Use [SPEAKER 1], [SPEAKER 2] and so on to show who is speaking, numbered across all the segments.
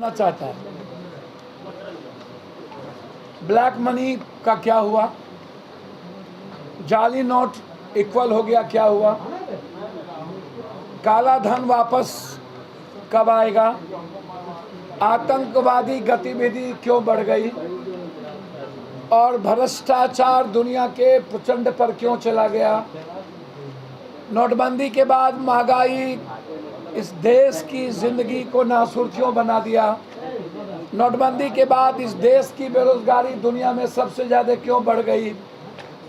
[SPEAKER 1] ना चाहता है। ब्लैक मनी का क्या हुआ? जाली नोट इक्वल हो गया, क्या हुआ? काला धन वापस कब आएगा? आतंकवादी गतिविधि क्यों बढ़ गई? और भ्रष्टाचार दुनिया के प्रचंड पर क्यों चला गया? नोटबंदी के बाद महंगाई इस देश की जिंदगी को नासुर क्यों बना दिया? नोटबंदी के बाद इस देश की बेरोजगारी दुनिया में सबसे ज़्यादा क्यों बढ़ गई?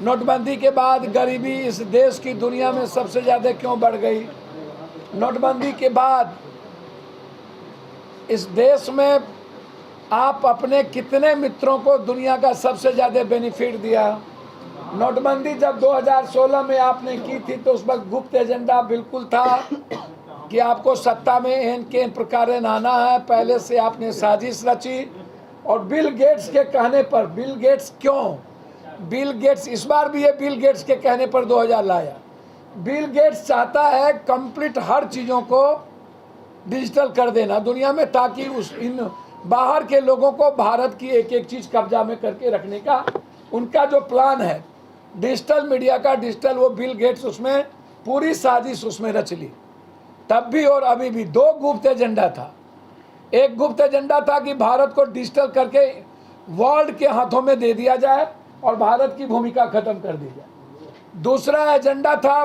[SPEAKER 1] नोटबंदी के बाद गरीबी इस देश की दुनिया में सबसे ज़्यादा क्यों बढ़ गई? नोटबंदी के बाद इस देश में आप अपने कितने मित्रों को दुनिया का सबसे ज़्यादा बेनिफिट दिया? नोटबंदी जब 2016 में आपने की थी तो उस वक्त गुप्त एजेंडा बिल्कुल था कि आपको सत्ता में इन के प्रकार आना है। पहले से आपने साजिश रची और बिल गेट्स के कहने पर, बिल गेट्स क्यों? बिल गेट्स इस बार भी ये बिल गेट्स के कहने पर 2000 लाया। बिल गेट्स चाहता है कंप्लीट हर चीज़ों को डिजिटल कर देना दुनिया में, ताकि इन बाहर के लोगों को भारत की एक एक चीज़ कब्जा में करके रखने का उनका जो प्लान है डिजिटल मीडिया का, डिजिटल, वो बिल गेट्स उसमें पूरी साजिश उसमें रच ली। तब भी और अभी भी दो गुप्त एजेंडा था। एक गुप्त एजेंडा था कि भारत को डिजिटल करके वर्ल्ड के हाथों में दे दिया जाए और भारत की भूमिका खत्म कर दी जाए। दूसरा एजेंडा था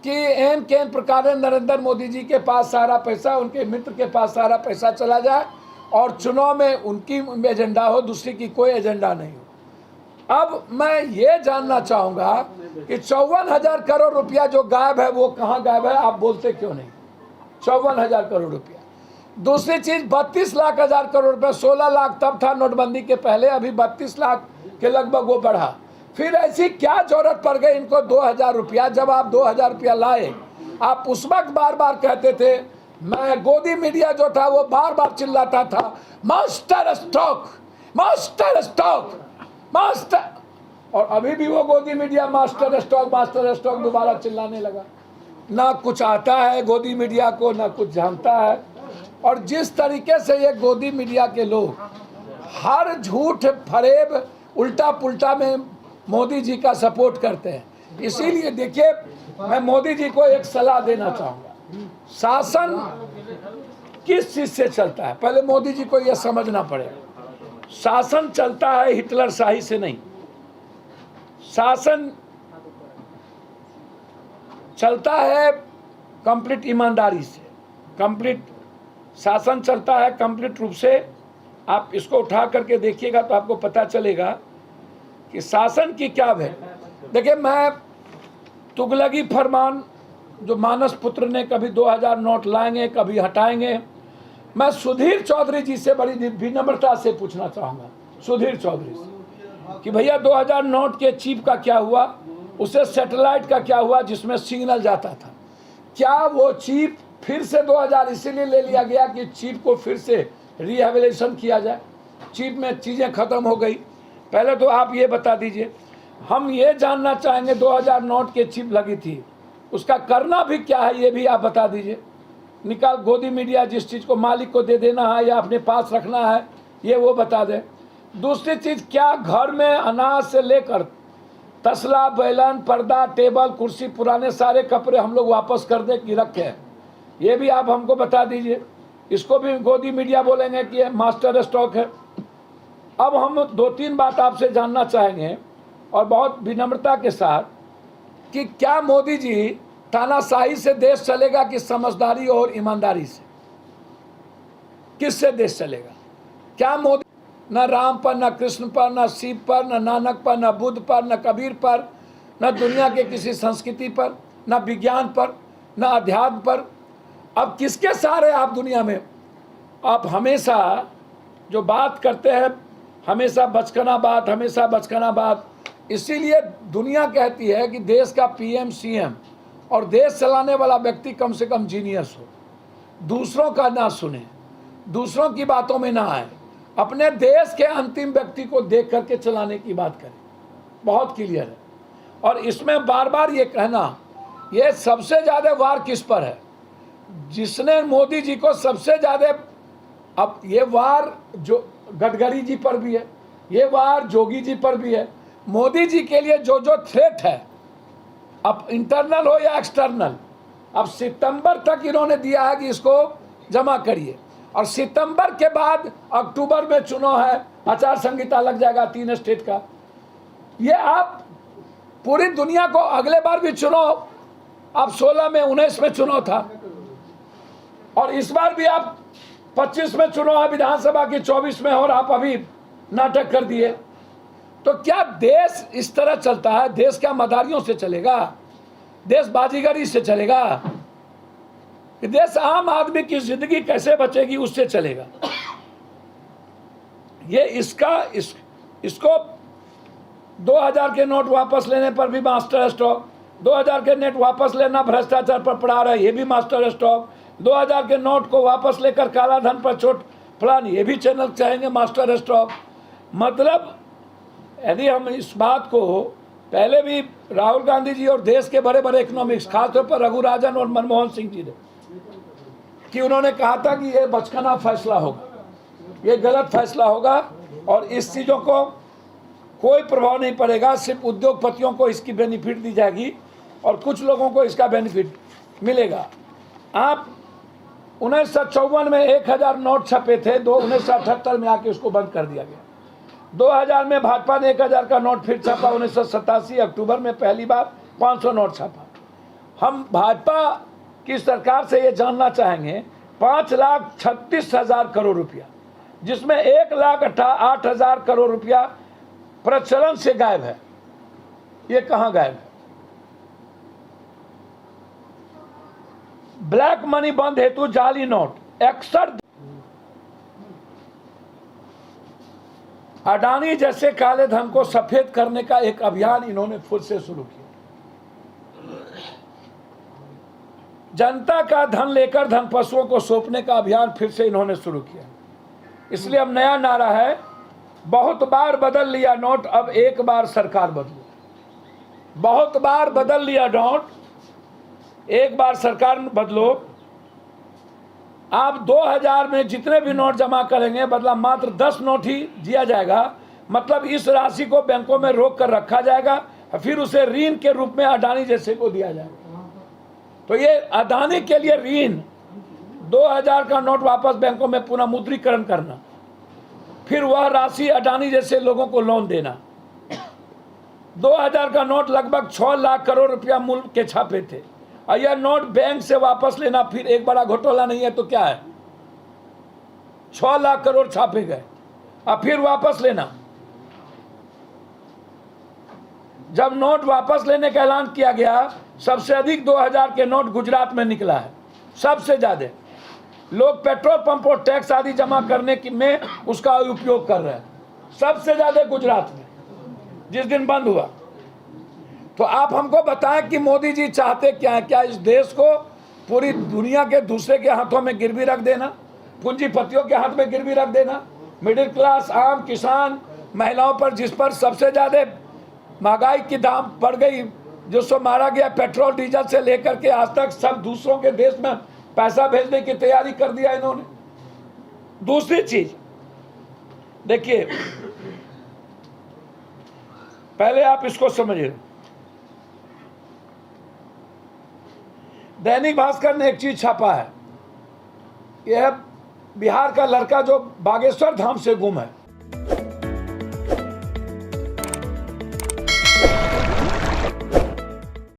[SPEAKER 1] कि एन केन प्रकार नरेंद्र मोदी जी के पास सारा पैसा, उनके मित्र के पास सारा पैसा चला जाए और चुनाव में उनकी एजेंडा हो, दूसरी की कोई एजेंडा नहीं हो। अब मैं ये जानना चाहूँगा कि 54,000 करोड़ रुपया जो गायब है वो कहाँ गायब है? आप बोलते क्यों नहीं? 54,000 करोड़ रुपया। दूसरी चीज 32 लाख हजार करोड़ रुपया, 16 लाख तब था नोटबंदी के पहले, अभी 32 लाख के लगभग वो बढ़ा। फिर ऐसी क्या जरूरत पड़ गई इनको 2,000 रुपया? जब आप 2,000 रुपया लाए, आप उस वक्त बार बार कहते थे, मैं गोदी मीडिया जो था वो बार बार चिल्लाता था master stroke, master stroke, master, और अभी भी वो गोदी मीडिया मास्टर स्ट्रोक दोबारा चिल्लाने लगा। ना कुछ आता है गोदी मीडिया को, ना कुछ जानता है। और जिस तरीके से ये गोदी मीडिया के लोग हर झूठ फरेब उल्टा पुल्टा में मोदी जी का सपोर्ट करते हैं, इसीलिए देखिए मैं मोदी जी को एक सलाह देना चाहूँगा। शासन किस चीज़ से चलता है, पहले मोदी जी को यह समझना पड़ेगा। शासन चलता है हिटलर शाही से नहीं, शासन चलता है कंप्लीट ईमानदारी से, कंप्लीट शासन चलता है कंप्लीट रूप से। आप इसको उठा करके देखिएगा तो आपको पता चलेगा कि शासन की क्या है। देखिए, मैं तुगलकी फरमान जो मानस पुत्र ने कभी 2000 नोट लाएंगे कभी हटाएंगे, मैं सुधीर चौधरी जी से बड़ी विनम्रता से पूछना चाहूँगा, सुधीर चौधरी से, कि भैया 2000 नोट के चिप का क्या हुआ? उसे सैटेलाइट का क्या हुआ जिसमें सिग्नल जाता था? क्या वो चिप फिर से 2000 इसीलिए ले लिया गया कि चिप को फिर से रिहेबिलिटेशन किया जाए? चिप में चीज़ें ख़त्म हो गई। पहले तो आप ये बता दीजिए। हम ये जानना चाहेंगे 2000 नोट के चिप लगी थी, उसका करना भी क्या है ये भी आप बता दीजिए। निकाल गोदी मीडिया जिस चीज़ को मालिक को दे देना है या अपने पास रखना है ये वो बता दें। दूसरी चीज़, क्या घर में अनाज से लेकर तसला, बैलन, पर्दा, टेबल, कुर्सी, पुराने सारे कपड़े हम लोग वापस कर दे कि रखे हैं? ये भी आप हमको बता दीजिए। इसको भी गोदी मीडिया बोलेंगे कि ये मास्टर स्टॉक है। अब हम 2-3 बात आपसे जानना चाहेंगे और बहुत विनम्रता के साथ, कि क्या मोदी जी तानाशाही से देश चलेगा कि समझदारी और ईमानदारी से? किससे देश चलेगा? क्या मोदी न राम पर, न कृष्ण पर, न शिव पर, न नानक पर, न बुद्ध पर, न कबीर पर, न दुनिया के किसी संस्कृति पर, न विज्ञान पर, न अध्यात्म पर, अब किसके सहारे आप दुनिया में? आप हमेशा जो बात करते हैं, हमेशा बचकाना बात, हमेशा बचकाना बात। इसीलिए दुनिया कहती है कि देश का पीएम, सीएम और देश चलाने वाला व्यक्ति कम से कम जीनियस हो, दूसरों का ना सुने, दूसरों की बातों में ना आए, अपने देश के अंतिम व्यक्ति को देख करके चलाने की बात करें। बहुत क्लियर है। और इसमें बार बार ये कहना, ये सबसे ज़्यादा वार किस पर है? जिसने मोदी जी को सबसे ज़्यादा अब ये वार जो गडकरी जी पर भी है, ये वार जोगी जी पर भी है। मोदी जी के लिए जो जो थ्रेट है, अब इंटरनल हो या एक्सटर्नल, अब सितंबर तक इन्होंने दिया है कि इसको जमा करिए, और सितंबर के बाद अक्टूबर में चुनाव है, आचार संहिता लग जाएगा 3 स्टेट का। ये आप पूरी दुनिया को, अगले बार भी चुनाव, अब 16 में 19 में चुनाव था, और इस बार भी आप 25 में चुनाव है विधानसभा की, 24 में, और आप अभी नाटक कर दिए। तो क्या देश इस तरह चलता है? देश क्या मदारियों से चलेगा? देश बाजीगरी से चलेगा? देश आम आदमी की जिंदगी कैसे बचेगी, उससे चलेगा। ये इसको 2000 के नोट वापस लेने पर भी मास्टर स्ट्रोक, 2000 के नोट वापस लेना भ्रष्टाचार पर पड़ा रहा है, ये भी मास्टर स्ट्रोक, 2000 के नोट को वापस लेकर काला धन पर चोट फलान, ये भी चैनल चाहेंगे मास्टर स्ट्रोक। मतलब यदि हम इस बात को, पहले भी राहुल गांधी जी और देश के बड़े बड़े इकोनॉमिक्स, खासतौर पर रघुराजन और मनमोहन सिंह जी ने, कि उन्होंने कहा था कि ये बचकाना फैसला होगा, ये गलत फैसला होगा, और इस चीज़ों को कोई प्रभाव नहीं पड़ेगा, सिर्फ उद्योगपतियों को इसकी बेनिफिट दी जाएगी और कुछ लोगों को इसका बेनिफिट मिलेगा। आप 1954 में 1000 नोट छपे थे, 1978 में आके उसको बंद कर दिया गया। 2000 में भाजपा ने 1000 का नोट फिर छापा, 1987 अक्टूबर में पहली बार 500 नोट छापा। हम भाजपा की सरकार से ये जानना चाहेंगे, 5,36,000 करोड़ रुपया, जिसमें 1,08,000 करोड़ रुपया प्रचलन से गायब है, ये कहाँ गायब है? ब्लैक मनी बंद हेतु जाली नोट 61, अडानी जैसे काले धन को सफेद करने का एक अभियान इन्होंने खुद से शुरू किया। जनता का धन लेकर धन पशुओं को सौंपने का अभियान फिर से इन्होंने शुरू किया। इसलिए अब नया नारा है, बहुत बार बदल लिया नोट, अब एक बार सरकार बदलो। बहुत बार बदल लिया नोट, एक बार सरकार बदलो। आप 2000 में जितने भी नोट जमा करेंगे, बदला मात्र 10 नोट ही दिया जाएगा। मतलब इस राशि को बैंकों में रोक कर रखा जाएगा, फिर उसे ऋण के रूप में अडानी जैसे को दिया जाएगा। तो ये अडानी के लिए ऋण, 2000 का नोट वापस बैंकों में पुनः मुद्रीकरण करना, फिर वह राशि अडानी जैसे लोगों को लोन देना। 2000 का नोट लगभग 6 लाख करोड़ रुपया मूल्य के छापे थे, और यह नोट बैंक से वापस लेना फिर एक बड़ा घोटाला नहीं है तो क्या है? 6 लाख करोड़ छापे गए, और फिर वापस लेना। जब नोट वापस लेने का ऐलान किया गया, सबसे अधिक 2000 के नोट गुजरात में निकला है, सबसे ज्यादा। लोग पेट्रोल पंप और टैक्स आदि जमा करने में उसका उपयोग कर रहे हैं, सबसे ज्यादा गुजरात में, जिस दिन बंद हुआ। तो आप हमको बताएं कि मोदी जी चाहते क्या है? क्या इस देश को पूरी दुनिया के दूसरे के हाथों में गिरवी रख देना, पूंजीपतियों के हाथ में गिरवी रख देना? मिडिल क्लास, आम किसान, महिलाओं पर, जिस पर सबसे ज्यादा महंगाई की दाम बढ़ गई, जिसको मारा गया पेट्रोल डीजल से लेकर के आज तक, सब दूसरों के देश में पैसा भेजने की तैयारी कर दिया इन्होंने। दूसरी चीज देखिए, पहले आप इसको समझिए। दैनिक भास्कर ने एक चीज छापा है, यह बिहार का लड़का जो बागेश्वर धाम से गुम है,